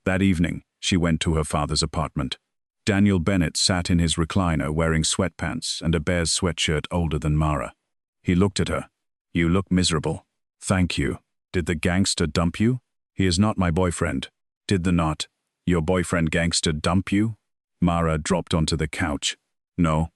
[SPEAKER 1] That evening, she went to her father's apartment. Daniel Bennett sat in his recliner wearing sweatpants and a bear's sweatshirt older than Mara. He looked at her. You look miserable. Thank you. Did the gangster dump you? He is not my boyfriend. Did the not? Your boyfriend gangster dump you? Mara dropped onto the couch. No.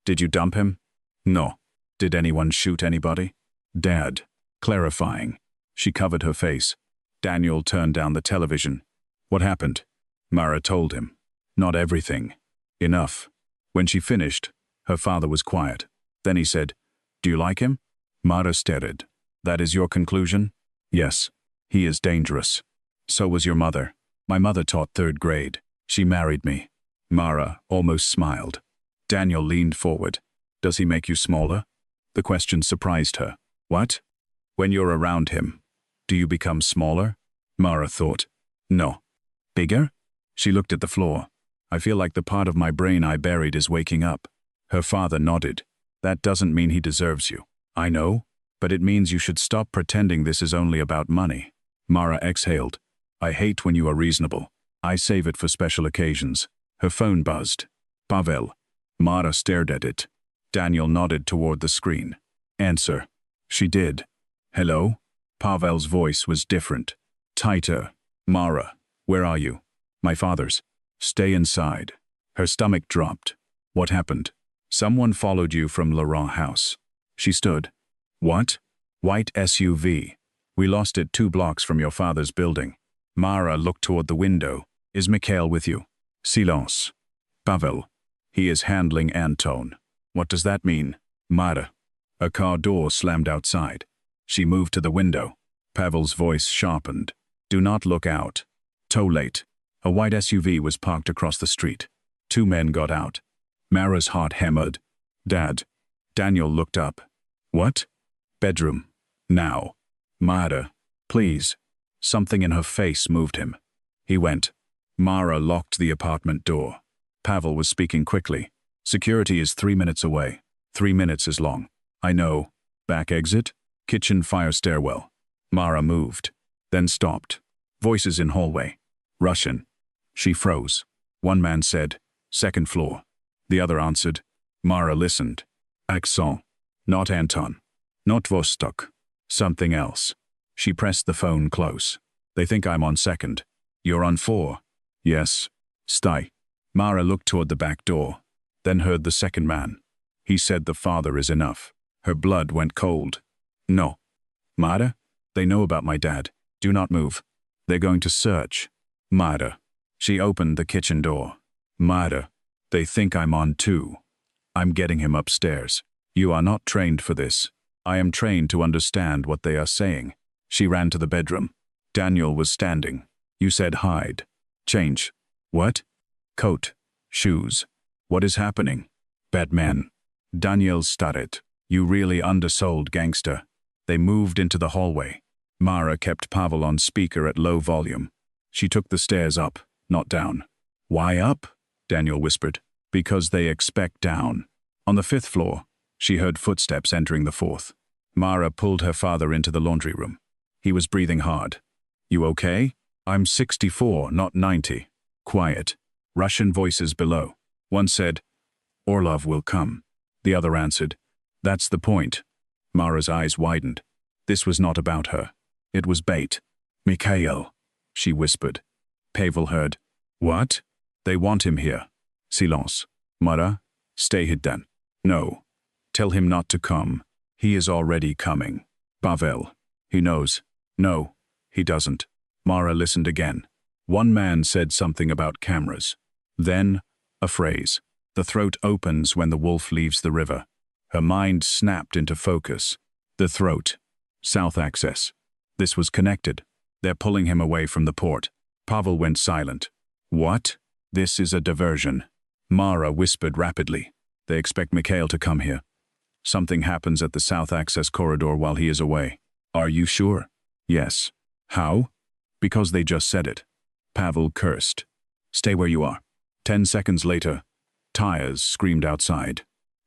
[SPEAKER 1] Did you dump him? No. Did anyone shoot anybody? Dad. Clarifying. She covered her face. Daniel turned down the television. What happened? Mara told him. Not everything. Enough. When she finished, her father was quiet. Then he said, "Do you like him?" Mara stared. "That is your conclusion?" "Yes. He is dangerous." "So was your mother." "My mother taught 3rd grade. She married me." Mara almost smiled. Daniel leaned forward. "Does he make you smaller?" The question surprised her. "What?" "When you're around him, do you become smaller?" Mara thought. "No." "Bigger?" She looked at the floor. "I feel like the part of my brain I buried is waking up." Her father nodded. "That doesn't mean he deserves you." "I know, but it means you should stop pretending this is only about money." Mara exhaled. "I hate when you are reasonable. I save it for special occasions." Her phone buzzed. "Pavel." Mara stared at it. Daniel nodded toward the screen. "Answer." She did. "Hello?" Pavel's voice was different. Tighter. "Mara, where are you?" "My father's." "Stay inside." Her stomach dropped. "What happened?" "Someone followed you from Laurent House." She stood. "What?" "White SUV. We lost it 2 blocks from your father's building." Mara looked toward the window. "Is Mikhail with you?" Silence. "Pavel." "He is handling Anton." "What does that mean?" "Mara." A car door slammed outside. She moved to the window. Pavel's voice sharpened. "Do not look out." Too late. A white SUV was parked across the street. 2 men got out. Mara's heart hammered. "Dad." Daniel looked up. "What?" "Bedroom. Now." "Mara, please." Something in her face moved him. He went. Mara locked the apartment door. Pavel was speaking quickly. "Security is 3 minutes away. 3 minutes is long." "I know." "Back exit?" "Kitchen fire stairwell." Mara moved, then stopped. Voices in hallway. Russian. She froze. One man said, "2nd floor." The other answered. Mara listened. Accent. Not Anton. Not Vostok. Something else. She pressed the phone close. "They think I'm on 2nd. You're on 4. "Yes." "Stay." Mara looked toward the back door, then heard the 2nd man. He said the father is enough. Her blood went cold. "No." "Mara? They know about my dad. Do not move. They're going to search." "Mara." She opened the kitchen door. "Mara. They think I'm on 2. I'm getting him upstairs. You are not trained for this. I am trained to understand what they are saying." She ran to the bedroom. Daniel was standing. "You said hide. Change." "What?" "Coat. Shoes." "What is happening?" "Batman." Daniel stuttered. "You really undersold gangster." They moved into the hallway. Mara kept Pavel on speaker at low volume. She took the stairs up, not down. "Why up?" Daniel whispered. "Because they expect down." On the 5th floor, she heard footsteps entering the 4th. Mara pulled her father into the laundry room. He was breathing hard. "You okay?" "I'm 64, not 90. "Quiet." Russian voices below. One said, "Orlov will come." The other answered, "That's the point." Mara's eyes widened. This was not about her. It was bait. "Mikhail," she whispered. Pavel heard. "What?" "They want him here." Silence. "Mara, stay hidden." "No. Tell him not to come. He is already coming." "Pavel. He knows." "No, he doesn't." Mara listened again. One man said something about cameras. Then, a phrase. "The throat opens when the wolf leaves the river." Her mind snapped into focus. The throat. South access. This was connected. They're pulling him away from the port. Pavel went silent. "What?" "This is a diversion." Mara whispered rapidly. "They expect Mikhail to come here. Something happens at the south access corridor while he is away." "Are you sure?" "Yes." "How?" "Because they just said it." Pavel cursed. "Stay where you are." 10 seconds later, tires screamed outside.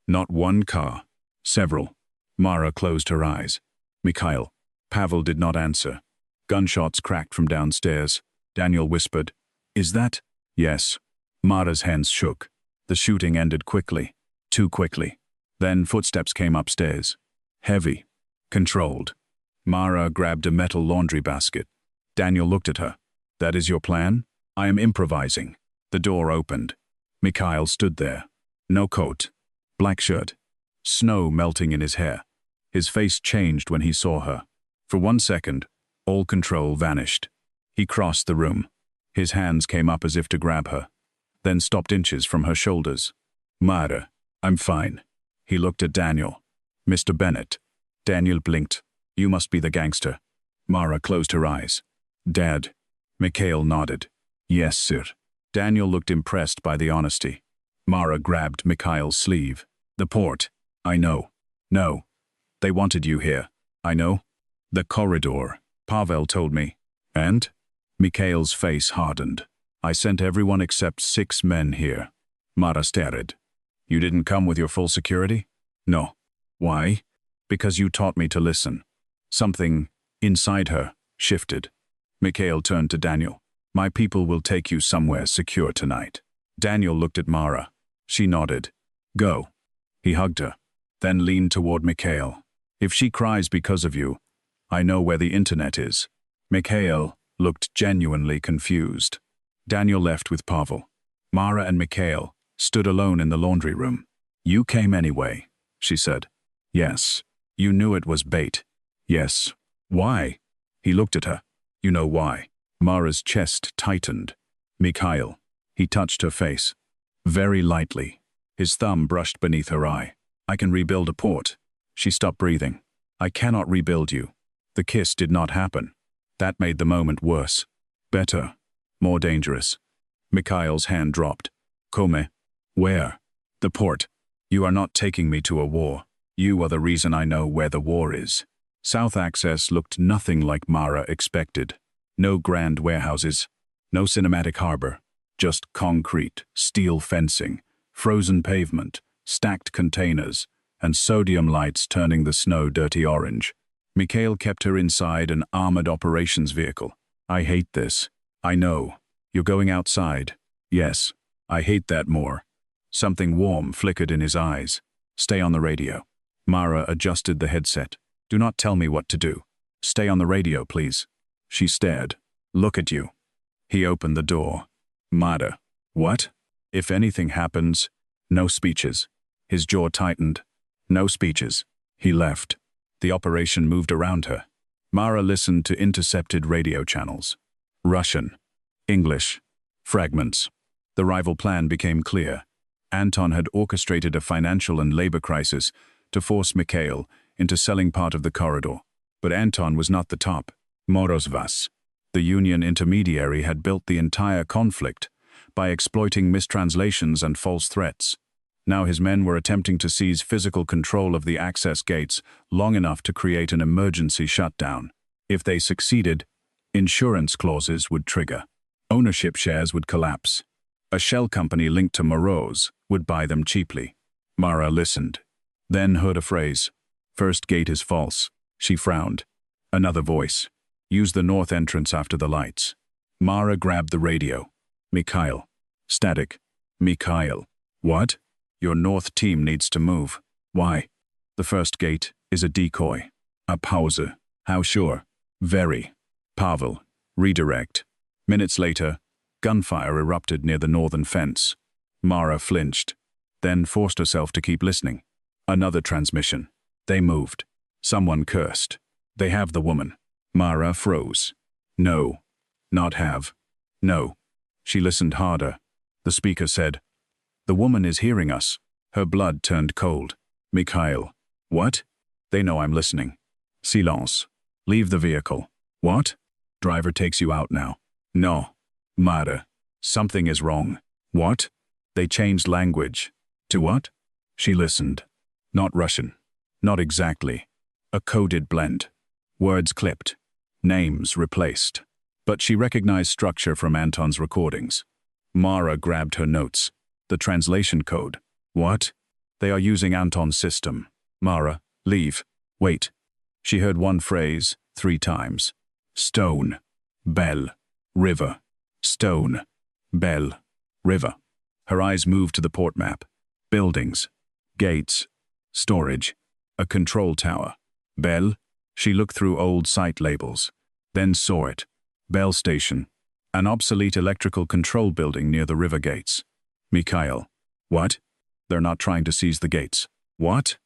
[SPEAKER 1] Not one car. Several. Mara closed her eyes. "Mikhail." Pavel did not answer. Gunshots cracked from downstairs. Daniel whispered, "Is that?" "Yes." Mara's hands shook. The shooting ended quickly. Too quickly. Then footsteps came upstairs. Heavy. Controlled. Mara grabbed a metal laundry basket. Daniel looked at her. "That is your plan?" "I am improvising." The door opened. Mikhail stood there. No coat. Black shirt. Snow melting in his hair. His face changed when he saw her. For 1 second, all control vanished. He crossed the room. His hands came up as if to grab her, then stopped inches from her shoulders. "Mara, I'm fine." He looked at Daniel. Mr. Bennett. Daniel blinked. You must be the gangster. Mara closed her eyes. Dad. Mikhail nodded. Yes, sir. Daniel looked impressed by the honesty. Mara grabbed Mikhail's sleeve. The port. I know. No. They wanted you here. I know. The corridor. Pavel told me. And? Mikhail's face hardened. I sent everyone except 6 men here. Mara stared. You didn't come with your full security? No. Why? Because you taught me to listen. Something inside her shifted. Mikhail turned to Daniel. My people will take you somewhere secure tonight. Daniel looked at Mara. She nodded. Go. He hugged her, then leaned toward Mikhail. If she cries because of you, I know where the internet is. Mikhail looked genuinely confused. Daniel left with Pavel. Mara and Mikhail stood alone in the laundry room. You came anyway, she said. Yes. You knew it was bait. Yes. Why? He looked at her. You know why. Mara's chest tightened. Mikhail. He touched her face. Very lightly. His thumb brushed beneath her eye. I can rebuild a port. She stopped breathing. I cannot rebuild you. The kiss did not happen. That made the moment worse. Better. More dangerous. Mikhail's hand dropped. Come. Where? The port. You are not taking me to a war. You are the reason I know where the war is. South Access looked nothing like Mara expected. No grand warehouses. No cinematic harbor. Just concrete, steel fencing, frozen pavement, stacked containers, and sodium lights turning the snow dirty orange. Mikhail kept her inside an armored operations vehicle. I hate this. I know. You're going outside. Yes. I hate that more. Something warm flickered in his eyes. Stay on the radio. Mara adjusted the headset. Do not tell me what to do. Stay on the radio, please. She stared. Look at you. He opened the door. Mara. What? If anything happens, no speeches. His jaw tightened. No speeches. He left. The operation moved around her. Mara listened to intercepted radio channels. Russian. English. Fragments. The rival plan became clear. Anton had orchestrated a financial and labor crisis to force Mikhail into selling part of the corridor. But Anton was not the top. Morozvas, the union intermediary, had built the entire conflict by exploiting mistranslations and false threats. Now his men were attempting to seize physical control of the access gates long enough to create an emergency shutdown. If they succeeded, insurance clauses would trigger. Ownership shares would collapse. A shell company linked to Moroz would buy them cheaply. Mara listened, then heard a phrase. First gate is false. She frowned. Another voice. Use the north entrance after the lights. Mara grabbed the radio. Mikhail. Static. Mikhail. What? Your north team needs to move. Why? The first gate is a decoy. A pause. How sure? Very. Pavel. Redirect. Minutes later, gunfire erupted near the northern fence. Mara flinched, then forced herself to keep listening. Another transmission. They moved. Someone cursed. They have the woman. Mara froze. No. Not have. No. She listened harder. The speaker said, The woman is hearing us. Her blood turned cold. Mikhail. What? They know I'm listening. Silence. Leave the vehicle. What? Driver takes you out now. No. Mara. Something is wrong. What? They changed language. To what? She listened. Not Russian. Not exactly. A coded blend. Words clipped. Names replaced. But she recognized structure from Anton's recordings. Mara grabbed her notes. The translation code. What? They are using Anton's system. Mara, leave. Wait. She heard one phrase 3 times. Stone. Bell. River. Stone. Bell. River. Her eyes moved to the port map. Buildings. Gates. Storage. A control tower. Bell. She looked through old site labels. Then saw it. Bell Station. An obsolete electrical control building near the river gates. Mikhail. What? They're not trying to seize the gates. What?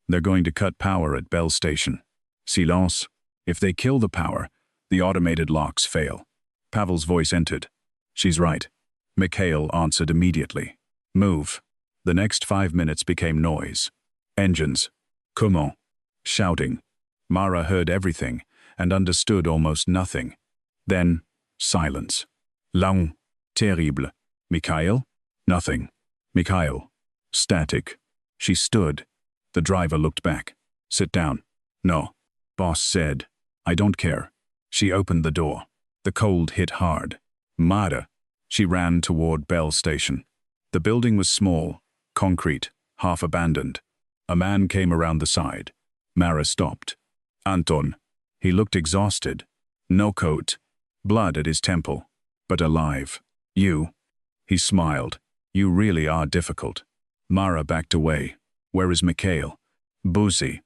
[SPEAKER 1] They're going to cut power at Bell Station. Silence. If they kill the power, the automated locks fail. Pavel's voice entered. She's right. Mikhail answered immediately. Move. The next 5 minutes became noise. Engines. Comment? Shouting. Mara heard everything and understood almost nothing. Then, silence. Lang. Terrible. Mikhail? Nothing. Mikhail. Static. She stood. The driver looked back. Sit down. No. Boss said. I don't care. She opened the door. The cold hit hard. Mara. She ran toward Bell Station. The building was small, concrete, half abandoned. A man came around the side. Mara stopped. Anton. He looked exhausted. No coat. Blood at his temple. But alive. You. He smiled. You really are difficult. Mara backed away. Where is Mikhail? Boozy.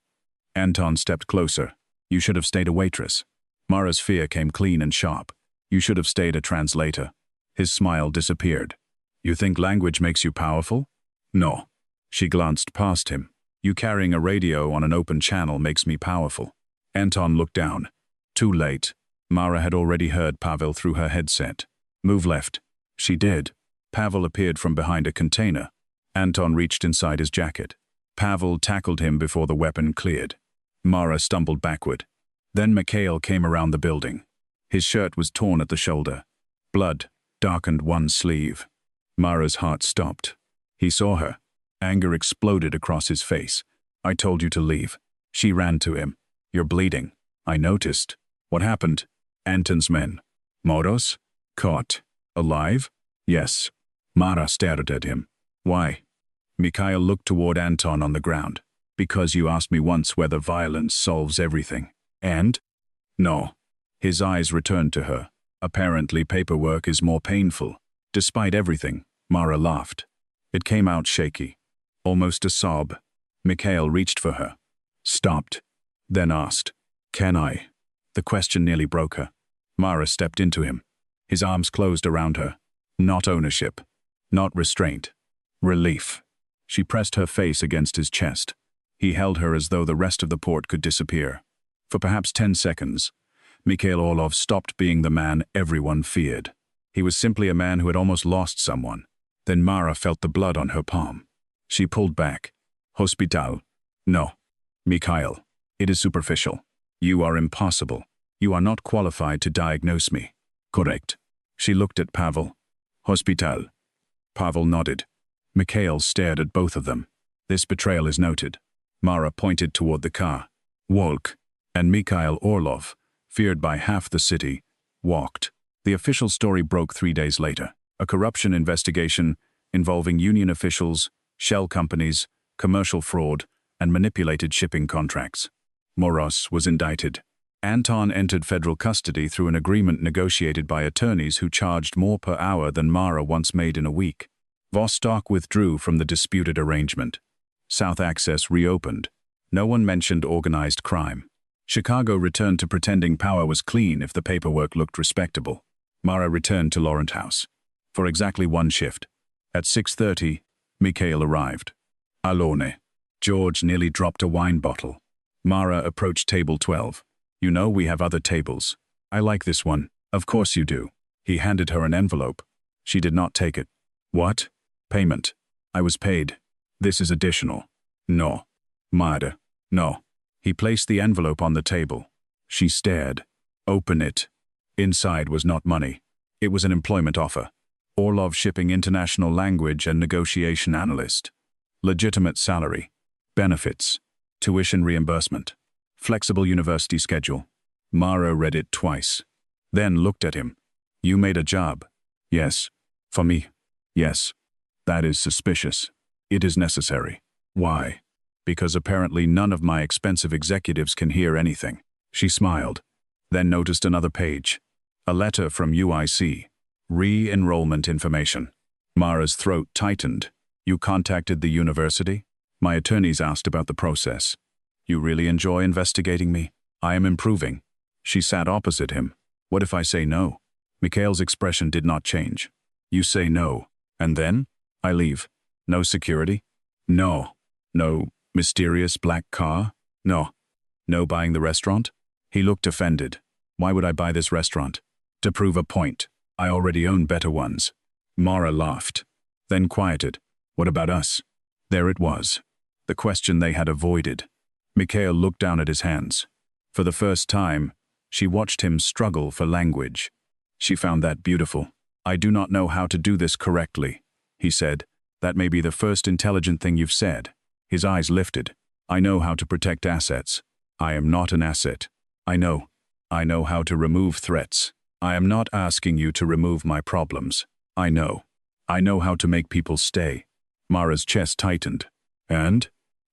[SPEAKER 1] Anton stepped closer. You should have stayed a waitress. Mara's fear came clean and sharp. You should have stayed a translator. His smile disappeared. You think language makes you powerful? No. She glanced past him. You carrying a radio on an open channel makes me powerful. Anton looked down. Too late. Mara had already heard Pavel through her headset. Move left. She did. Pavel appeared from behind a container. Anton reached inside his jacket. Pavel tackled him before the weapon cleared. Mara stumbled backward. Then Mikhail came around the building. His shirt was torn at the shoulder. Blood darkened one sleeve. Mara's heart stopped. He saw her. Anger exploded across his face. I told you to leave. She ran to him. You're bleeding. I noticed. What happened? Anton's men. Moros? Caught. Alive? Yes. Mara stared at him. Why? Mikhail looked toward Anton on the ground. Because you asked me once whether violence solves everything. And? No. His eyes returned to her. Apparently paperwork is more painful. Despite everything, Mara laughed. It came out shaky. Almost a sob. Mikhail reached for her. Stopped. Then asked, Can I? The question nearly broke her. Mara stepped into him. His arms closed around her. Not ownership. Not restraint. Relief. She pressed her face against his chest. He held her as though the rest of the port could disappear. For perhaps 10 seconds, Mikhail Orlov stopped being the man everyone feared. He was simply a man who had almost lost someone. Then Mara felt the blood on her palm. She pulled back. Hospital. No. Mikhail. It is superficial. You are impossible. You are not qualified to diagnose me. Correct. She looked at Pavel. Hospital. Pavel nodded. Mikhail stared at both of them. This betrayal is noted. Mara pointed toward the car. Walk. And Mikhail Orlov, feared by half the city, walked. The official story broke 3 days later. A corruption investigation involving union officials, shell companies, commercial fraud, and manipulated shipping contracts. Moros was indicted. Anton entered federal custody through an agreement negotiated by attorneys who charged more per hour than Mara once made in a week. Vostok withdrew from the disputed arrangement. South Access reopened. No one mentioned organized crime. Chicago returned to pretending power was clean if the paperwork looked respectable. Mara returned to Laurent House. For exactly one shift. At 6:30, Mikhail arrived. Alone. George nearly dropped a wine bottle. Mara approached table 12. You know we have other tables. I like this one. Of course you do. He handed her an envelope. She did not take it. What? Payment. I was paid. This is additional. No. Mara. No. He placed the envelope on the table. She stared. Open it. Inside was not money. It was an employment offer. Orlov Shipping International Language and Negotiation Analyst. Legitimate salary. Benefits. Tuition reimbursement. Flexible university schedule. Mara read it twice. Then looked at him. You made a job. Yes. For me. Yes. That is suspicious. It is necessary. Why? Because apparently none of my expensive executives can hear anything. She smiled. Then noticed another page. A letter from UIC. Re-enrollment information. Mara's throat tightened. You contacted the university? My attorneys asked about the process. You really enjoy investigating me? I am improving. She sat opposite him. What if I say no? Mikhail's expression did not change. You say no. And then? I leave. No security? No. No mysterious black car? No. No buying the restaurant? He looked offended. Why would I buy this restaurant? To prove a point. I already own better ones. Mara laughed. Then quieted. What about us? There it was. the question they had avoided. Mikhail looked down at his hands. For the first time, she watched him struggle for language. She found that beautiful. "I do not know how to do this correctly," he said. "That may be the first intelligent thing you've said." His eyes lifted. "I know how to protect assets. I am not an asset. I know. I know how to remove threats. I am not asking you to remove my problems. I know. I know how to make people stay." Mara's chest tightened. "And?"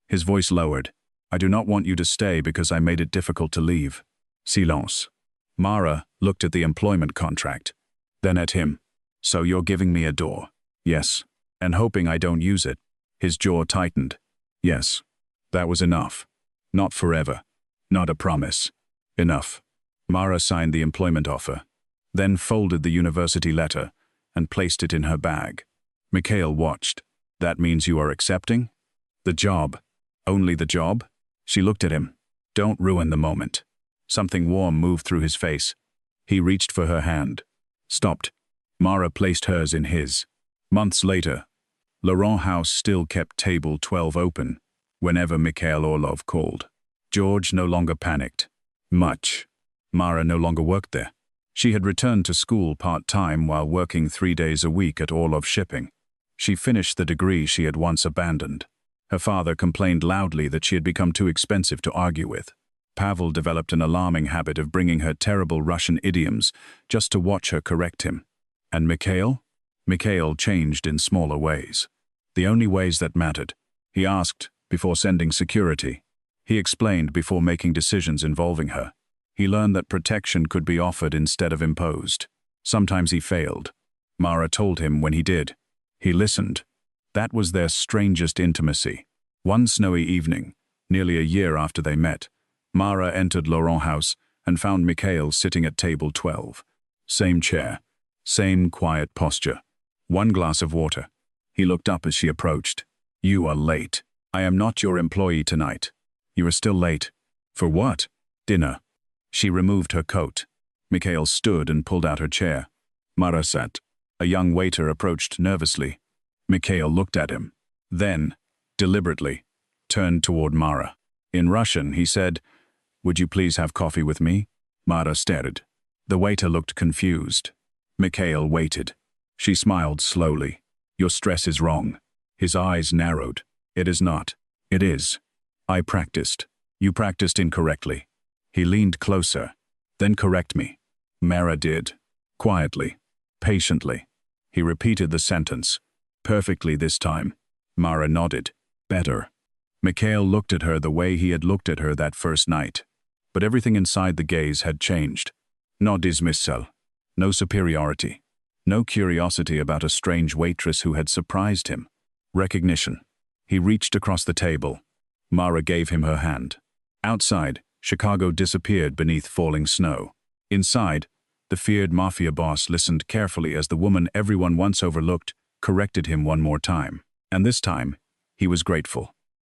[SPEAKER 1] His voice lowered. "I do not want you to stay because I made it difficult to leave." Silence. Mara looked at the employment contract, then at him. "So you're giving me a door?" "Yes. And hoping I don't use it." His jaw tightened. "Yes. That was enough. Not forever. Not a promise. Enough." Mara signed the employment offer, then folded the university letter and placed it in her bag. Mikhail watched. "That means you are accepting?" "The job. Only the job?" She looked at him. "Don't ruin the moment." Something warm moved through his face. He reached for her hand. Stopped. Mara placed hers in his. Months later, Laurent House still kept table 12 open whenever Mikhail Orlov called. George no longer panicked. Much. Mara no longer worked there. She had returned to school part-time while working 3 days a week at Orlov Shipping. She finished the degree she had once abandoned. Her father complained loudly that she had become too expensive to argue with. Pavel developed an alarming habit of bringing her terrible Russian idioms just to watch her correct him. And Mikhail? Mikhail changed in smaller ways. The only ways that mattered. He asked before sending security. He explained before making decisions involving her. He learned that protection could be offered instead of imposed. Sometimes he failed. Mara told him when he did. He listened. That was their strangest intimacy. One snowy evening, nearly a year after they met, Mara entered Laurent House and found Mikhail sitting at table 12. Same chair, same quiet posture. One glass of water. He looked up as she approached. "You are late. I am not your employee tonight." "You are still late." "For what?" "Dinner." She removed her coat. Mikhail stood and pulled out her chair. Mara sat. A young waiter approached nervously. Mikhail looked at him. Then, deliberately, turned toward Mara. In Russian, he said, "Would you please have coffee with me?" Mara stared. The waiter looked confused. Mikhail waited. She smiled slowly. "Your stress is wrong." His eyes narrowed. "It is not." "It is. I practiced." "You practiced incorrectly." He leaned closer. "Then correct me." Mara did. Quietly. Patiently. He repeated the sentence. "Perfectly this time." Mara nodded. "Better." Mikhail looked at her the way he had looked at her that first night. But everything inside the gaze had changed. No dismissal. No superiority. No curiosity about a strange waitress who had surprised him. Recognition. He reached across the table. Mara gave him her hand. Outside, Chicago disappeared beneath falling snow. Inside, the feared mafia boss listened carefully as the woman everyone once overlooked corrected him one more time. And this time, he was grateful.